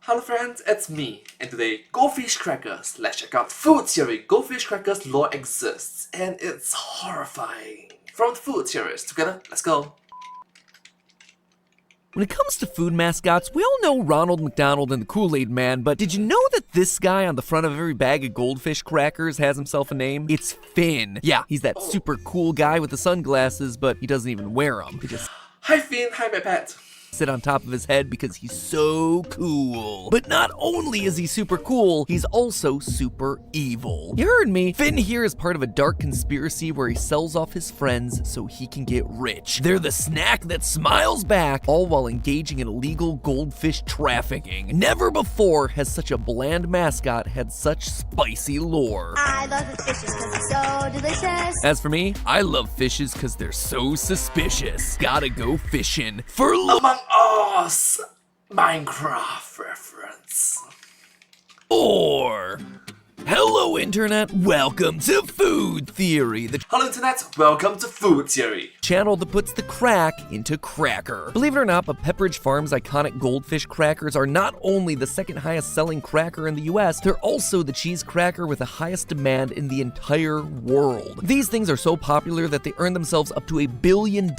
Hello friends, it's me, and today, Goldfish crackers. Let's check out food theory. Goldfish crackers lore exists, and it's horrifying. From the food theorists, together, let's go. When it comes to food mascots, we all know Ronald McDonald and the Kool-Aid Man, but did you know that this guy on the front of every bag of Goldfish crackers has himself a name? It's Finn. Yeah, he's that super cool guy with the sunglasses, but he doesn't even wear them. He just Hi Finn, hi my pet. sit on top of his head because he's so cool. But not only is he super cool, he's also super evil. You heard me. Finn here is part of a dark conspiracy where he sells off his friends so he can get rich. They're the snack that smiles back, all while engaging in illegal goldfish trafficking. Never before has such a bland mascot had such spicy lore. I love the fishes because they're so delicious. As for me, I love fishes because they're so suspicious. Gotta go fishing for Among Us, Minecraft reference. Or hello internet, welcome to Food Theory, the Hello internet, welcome to Food Theory. channel that puts the crack into cracker. Believe it or not, but Pepperidge Farm's iconic Goldfish crackers are not only the second highest selling cracker in the US, they're also the cheese cracker with the highest demand in the entire world. These things are so popular that they earn themselves up to $1 billion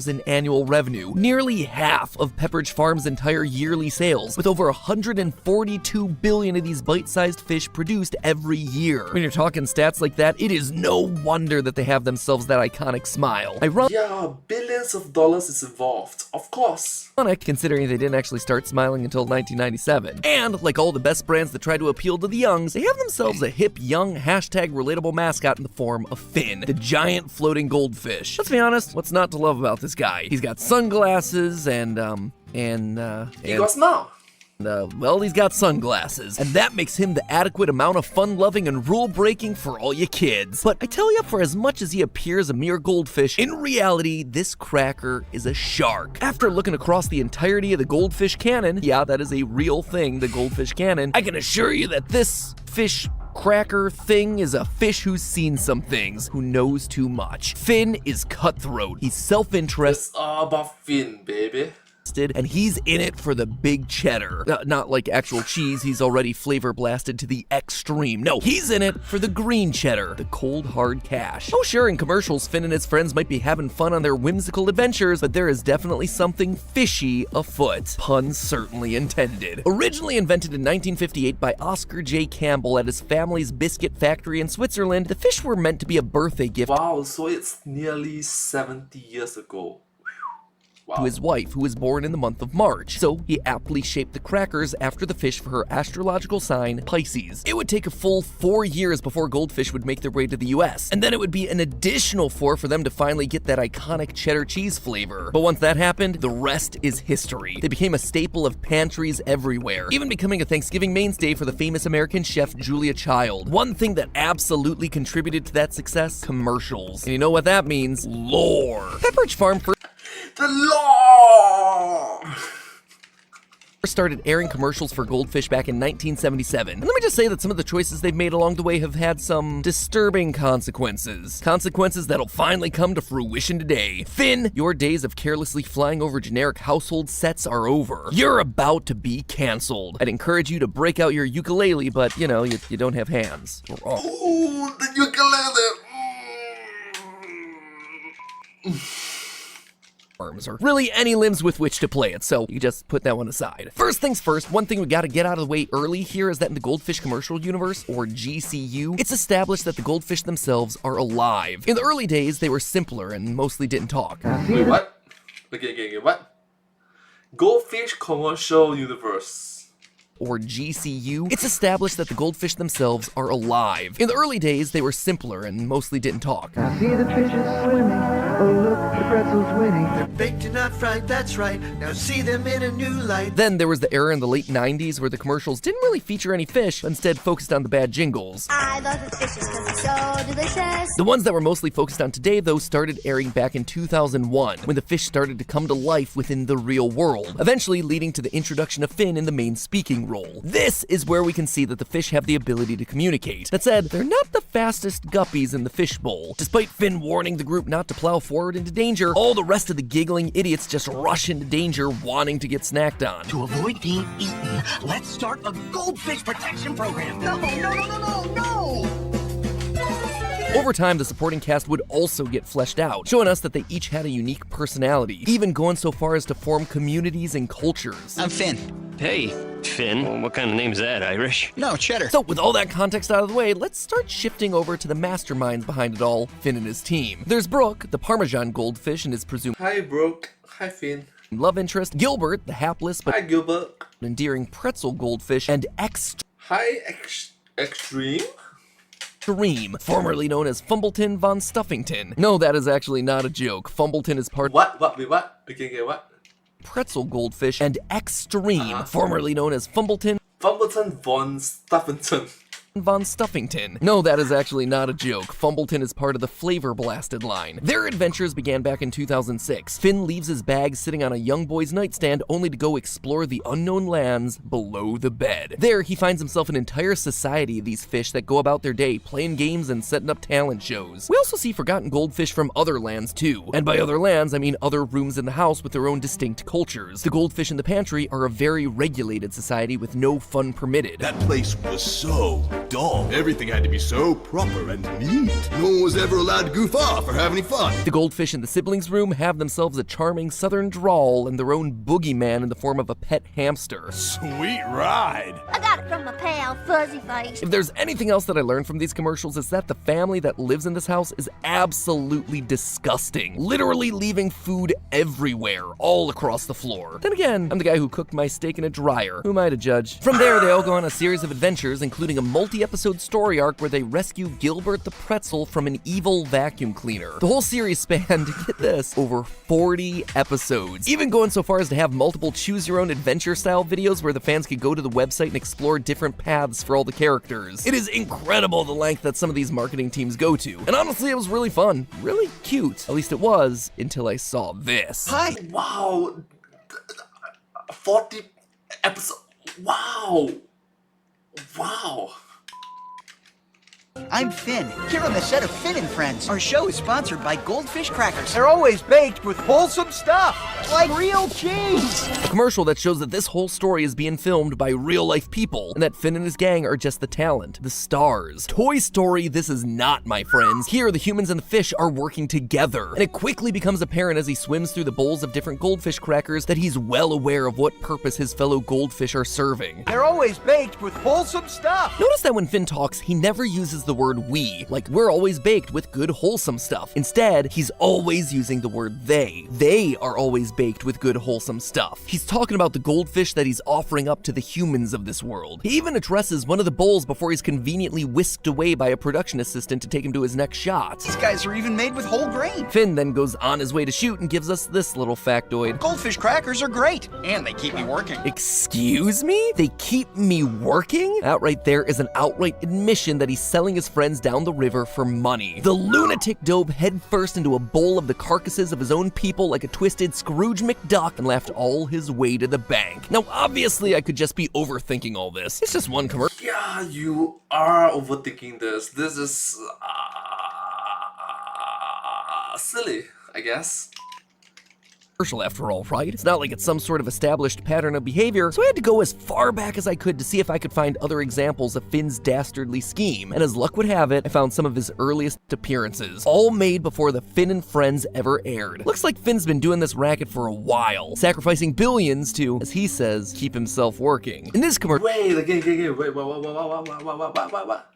in annual revenue, nearly half of Pepperidge Farm's entire yearly sales, with over 142 billion of these bite-sized fish produced every year. When you're talking stats like that, it is no wonder that they have themselves that iconic smile. Yeah, billions of dollars is involved, of course. Ironic, considering they didn't actually start smiling until 1997. And, like all the best brands that try to appeal to the youngs, they have themselves a hip, young, hashtag relatable mascot in the form of Finn, the giant floating goldfish. Let's be honest, what's not to love about this guy? He's got sunglasses and He got smile. well, he's got sunglasses, and that makes him the adequate amount of fun-loving and rule-breaking for all you kids. But I tell you, for as much as he appears a mere goldfish, in reality, this cracker is a shark. After looking across the entirety of the goldfish canon, yeah, that is a real thing, the goldfish canon, I can assure you that this fish cracker thing is a fish who's seen some things, who knows too much. Finn is cutthroat. He's self-interested. It's all about Finn, baby. And he's in it for the big cheddar. Not like actual cheese, he's already flavor blasted to the extreme. No, he's in it for the green cheddar, the cold hard cash. Oh sure, in commercials, Finn and his friends might be having fun on their whimsical adventures, but there is definitely something fishy afoot. Pun certainly intended. Originally invented in 1958 by Oscar J. Campbell at his family's biscuit factory in Switzerland, the fish were meant to be a birthday gift Wow, so it's nearly 70 years ago. to his wife, who was born in the month of March. So he aptly shaped the crackers after the fish for her astrological sign, Pisces. It would take a full 4 years before Goldfish would make their way to the US, and then it would be an additional 4 for them to finally get that iconic cheddar cheese flavor. But once that happened, the rest is history. They became a staple of pantries everywhere, even becoming a Thanksgiving mainstay for the famous American chef Julia Child. One thing that absolutely contributed to that success? Commercials. And you know what that means? Lore. Pepperidge Farm The law! started airing commercials for Goldfish back in 1977. And let me just say that some of the choices they've made along the way have had some disturbing consequences. Consequences that'll finally come to fruition today. Finn, your days of carelessly flying over generic household sets are over. You're about to be canceled. I'd encourage you to break out your ukulele, but you know, you don't have hands. Ooh, the ukulele! Arms, or really any limbs with which to play it, so you just put that one aside. First things first, one thing we gotta get out of the way early here is that in the Goldfish Commercial Universe, or GCU, it's established that the goldfish themselves are alive. In the early days, they were simpler and mostly didn't talk. Wait, what? Okay, what? Goldfish Commercial Universe. Or GCU, it's established that the goldfish themselves are alive. In the early days, they were simpler and mostly didn't talk. I see the fishes swimming. Oh look, the pretzel's winning. They're baked and not fried, that's right. Now see them in a new light. Then there was the era in the late 90s where the commercials didn't really feature any fish, but instead focused on the bad jingles. I love the fishes because they're so delicious. The ones that were mostly focused on today, though, started airing back in 2001, when the fish started to come to life within the real world, eventually leading to the introduction of Finn in the main speaking role. This is where we can see that the fish have the ability to communicate. That said, they're not the fastest guppies in the fishbowl. Despite Finn warning the group not to plow forward into danger, all the rest of the giggling idiots just rush into danger wanting to get snacked on. To avoid being eaten, let's start a goldfish protection program. No, no, no, no, no, no! Over time, the supporting cast would also get fleshed out, showing us that they each had a unique personality, even going so far as to form communities and cultures. I'm Finn. Hey, Finn. Well, what kind of name's that, Irish? No, Cheddar. So with all that context out of the way, let's start shifting over to the masterminds behind it all, Finn and his team. There's Brooke, the Parmesan goldfish and his presumed Hi, Brooke. Hi, Finn. love interest, Gilbert, the hapless but Hi, Gilbert. endearing pretzel goldfish, and Hi, Extreme. Extreme, formerly known as Fumbleton von Stuffington. No, that is actually not a joke. Fumbleton is part What? Wait, what? Okay, what? pretzel goldfish, and Extreme, formerly known as Fumbleton Fumbleton von Stuffington. von Stuffington. No, that is actually not a joke. Fumbleton is part of the Flavor Blasted line. Their adventures began back in 2006. Finn leaves his bag sitting on a young boy's nightstand only to go explore the unknown lands below the bed. There, he finds himself an entire society of these fish that go about their day playing games and setting up talent shows. We also see forgotten goldfish from other lands too. And by other lands, I mean other rooms in the house with their own distinct cultures. The goldfish in the pantry are a very regulated society with no fun permitted. That place was so dull. Everything had to be so proper and neat. No one was ever allowed to goof off or have any fun. The goldfish in the siblings room have themselves a charming southern drawl and their own boogeyman in the form of a pet hamster. Sweet ride. I got it from my pal, Fuzzy Face. If there's anything else that I learned from these commercials, it's that the family that lives in this house is absolutely disgusting. Literally leaving food everywhere, all across the floor. Then again, I'm the guy who cooked my steak in a dryer. Who am I to judge? From there, they all go on a series of adventures, including a multi-episode story arc where they rescue Gilbert the pretzel from an evil vacuum cleaner. The whole series spanned, get this, over 40 episodes. Even going so far as to have multiple choose-your-own-adventure style videos where the fans could go to the website and explore different paths for all the characters. It is incredible the length that some of these marketing teams go to. And honestly, it was really fun. Really cute. At least it was, until I saw this. Hi. Wow. 40 episodes. Wow. Wow. I'm Finn, here on the set of Finn and Friends. Our show is sponsored by Goldfish crackers. They're always baked with wholesome stuff, like real cheese. A commercial that shows that this whole story is being filmed by real-life people, and that Finn and his gang are just the talent, the stars. Toy Story, this is not, my friends. Here, the humans and the fish are working together, and it quickly becomes apparent as he swims through the bowls of different goldfish crackers that he's well aware of what purpose his fellow goldfish are serving. They're always baked with wholesome stuff. Notice that when Finn talks, he never uses the word we, like we're always baked with good wholesome stuff. Instead, he's always using the word they. They are always baked with good wholesome stuff. He's talking about the goldfish that he's offering up to the humans of this world. He even addresses one of the bowls before he's conveniently whisked away by a production assistant to take him to his next shot. These guys are even made with whole grain. Finn then goes on his way to shoot and gives us this little factoid. Goldfish crackers are great, and they keep me working. Excuse me? They keep me working? That right there is an outright admission that he's selling his friends down the river for money. The lunatic dove headfirst into a bowl of the carcasses of his own people like a twisted Scrooge McDuck and laughed all his way to the bank. Now, obviously, I could just be overthinking all this. It's just one commercial. Yeah, you are overthinking this. This is silly, I guess. After all, right? It's not like it's some sort of established pattern of behavior, so I had to go as far back as I could to see if I could find other examples of Finn's dastardly scheme, and as luck would have it, I found some of his earliest appearances, all made before the Finn and Friends ever aired. Looks like Finn's been doing this racket for a while, sacrificing billions to, as he says, keep himself working. In this commercial, Wait, what?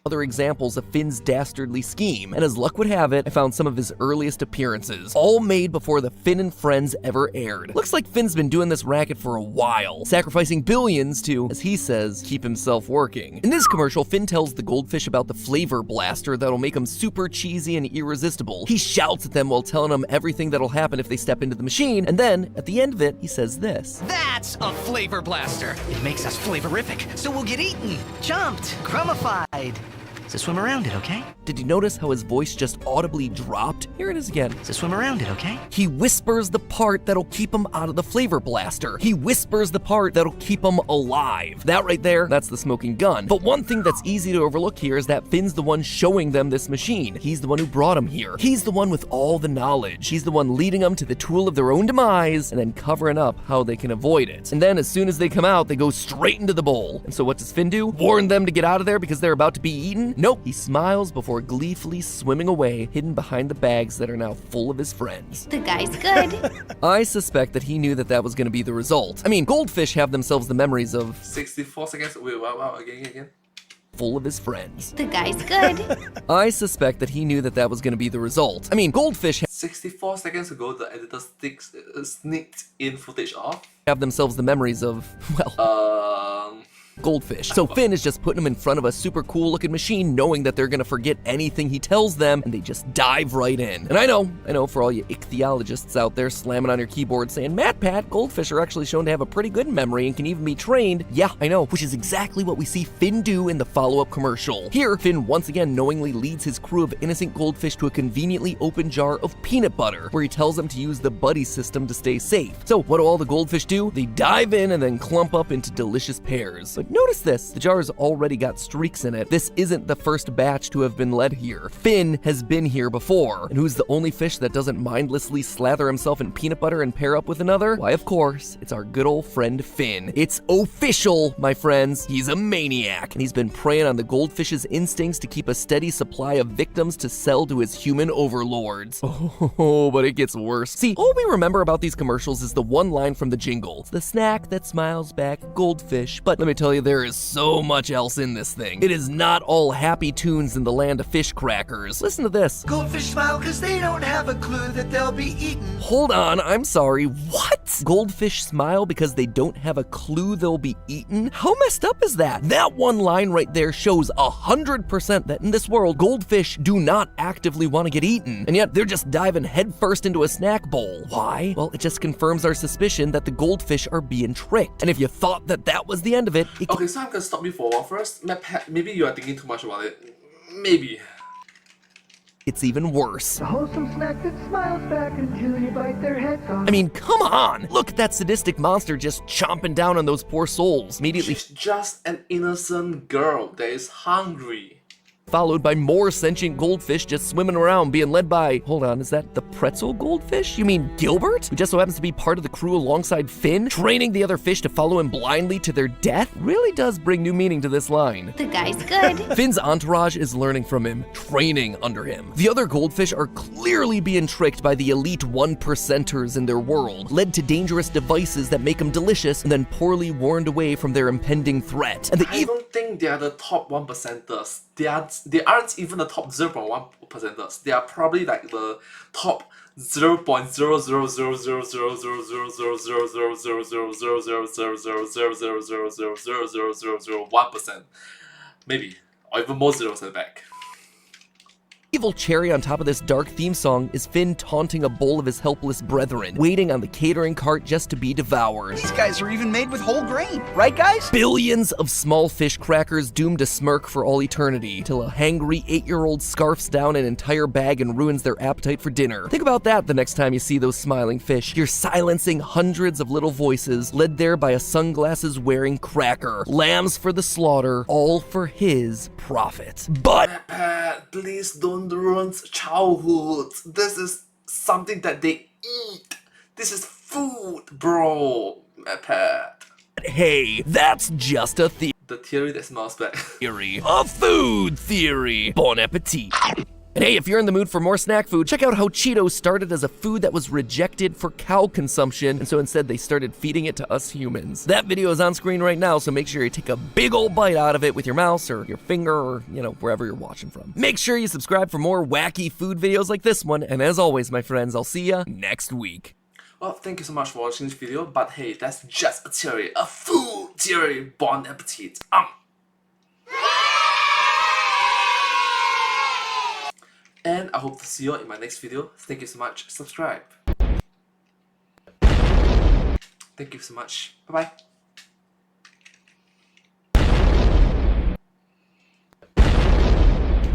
other examples of Finn's dastardly scheme, and as luck would have it, I found some of his earliest appearances, all made before the Finn and Friends ever aired. Looks like Finn's been doing this racket for a while, sacrificing billions to, as he says, keep himself working. In this commercial, Finn tells the goldfish about the flavor blaster that'll make them super cheesy and irresistible. He shouts at them while telling them everything that'll happen if they step into the machine, and then, at the end of it, he says this. That's a flavor blaster. It makes us flavorific, so we'll get eaten, jumped, crumified. So swim around it, okay? Did you notice how his voice just audibly dropped? Here it is again. So swim around it, okay? He whispers the part that'll keep him out of the flavor blaster. He whispers the part that'll keep him alive. That right there, that's the smoking gun. But one thing that's easy to overlook here is that Finn's the one showing them this machine. He's the one who brought him here. He's the one with all the knowledge. He's the one leading them to the tool of their own demise and then covering up how they can avoid it. And then as soon as they come out, they go straight into the bowl. And so what does Finn do? Warn them to get out of there because they're about to be eaten? Nope. He smiles before gleefully swimming away, hidden behind the bags that are now full of his friends. The guy's good. I suspect that he knew that that was going to be the result. I mean, goldfish have themselves the memories of 64 seconds. Wait, wow, again. full of his friends. The guy's good. I suspect that he knew that that was going to be the result. I mean, Goldfish 64 seconds ago, the editor sneaked in footage of have themselves the memories of, well, Goldfish. So Finn is just putting them in front of a super cool looking machine, knowing that they're gonna forget anything he tells them, and they just dive right in. And I know, for all you ichthyologists out there slamming on your keyboard saying, Pat, goldfish are actually shown to have a pretty good memory and can even be trained. Yeah, I know, which is exactly what we see Finn do in the follow-up commercial. Here, Finn once again knowingly leads his crew of innocent goldfish to a conveniently open jar of peanut butter, where he tells them to use the buddy system to stay safe. So what do all the goldfish do? They dive in and then clump up into delicious pairs. But notice this, the jar's already got streaks in it. This isn't the first batch to have been led here. Finn has been here before. And who's the only fish that doesn't mindlessly slather himself in peanut butter and pair up with another? Why, of course, it's our good old friend Finn. It's official, my friends. He's a maniac, and he's been preying on the goldfish's instincts to keep a steady supply of victims to sell to his human overlords. Oh, but it gets worse. See, all we remember about these commercials is the one line from the jingle. It's the snack that smiles back, goldfish. But let me tell you, there is so much else in this thing. It is not all happy tunes in the land of fish crackers. Listen to this. Goldfish smile because they don't have a clue that they'll be eaten. Hold on, I'm sorry, what? Goldfish smile because they don't have a clue they'll be eaten? How messed up is that? That one line right there shows 100% that in this world, goldfish do not actively want to get eaten, and yet they're just diving headfirst into a snack bowl. Why? Well, it just confirms our suspicion that the goldfish are being tricked. And if you thought that that was the end of it, Okay, so I'm gonna stop you for a while first. Maybe you are thinking too much about it. Maybe. it's even worse. A wholesome snack that smiles back until you bite their heads off. I mean, come on! Look at that sadistic monster just chomping down on those poor souls. Immediately She's just an innocent girl that is hungry. followed by more sentient goldfish just swimming around being led by, hold on, is that the pretzel goldfish? You mean Gilbert? Who just so happens to be part of the crew alongside Finn, training the other fish to follow him blindly to their death? Really does bring new meaning to this line. The guy's good. Finn's entourage is learning from him, training under him. The other goldfish are clearly being tricked by the elite 1%ers in their world, led to dangerous devices that make them delicious, and then poorly warned away from their impending threat. And I don't think they are the top 1%ers. They aren't even the top 0.1%ers. They are probably like the top 0.000000000000000000000000000000001%, maybe, or even more zeros at the back. evil cherry on top of this dark theme song is Finn taunting a bowl of his helpless brethren, waiting on the catering cart just to be devoured. These guys are even made with whole grain, right guys? Billions of small fish crackers doomed to smirk for all eternity, till a hangry 8-year-old scarfs down an entire bag and ruins their appetite for dinner. Think about that the next time you see those smiling fish. You're silencing hundreds of little voices, led there by a sunglasses-wearing cracker. Lambs for the slaughter, all for his profit. But Pat, please don't ruin childhood. This is something that they eat. This is food, bro. Pat. hey, that's just a The theory that smells bad. theory. A food theory. Bon appetit. And hey, if you're in the mood for more snack food, check out how Cheetos started as a food that was rejected for cow consumption, and so instead they started feeding it to us humans. That video is on screen right now, so make sure you take a big old bite out of it with your mouse or your finger or, wherever you're watching from. Make sure you subscribe for more wacky food videos like this one, and as always, my friends, I'll see ya next week. Well, thank you so much for watching this video, but hey, that's just a theory. A food theory. Bon appetit. And I hope to see you in my next video. Thank you so much. Subscribe. Thank you so much. Bye bye.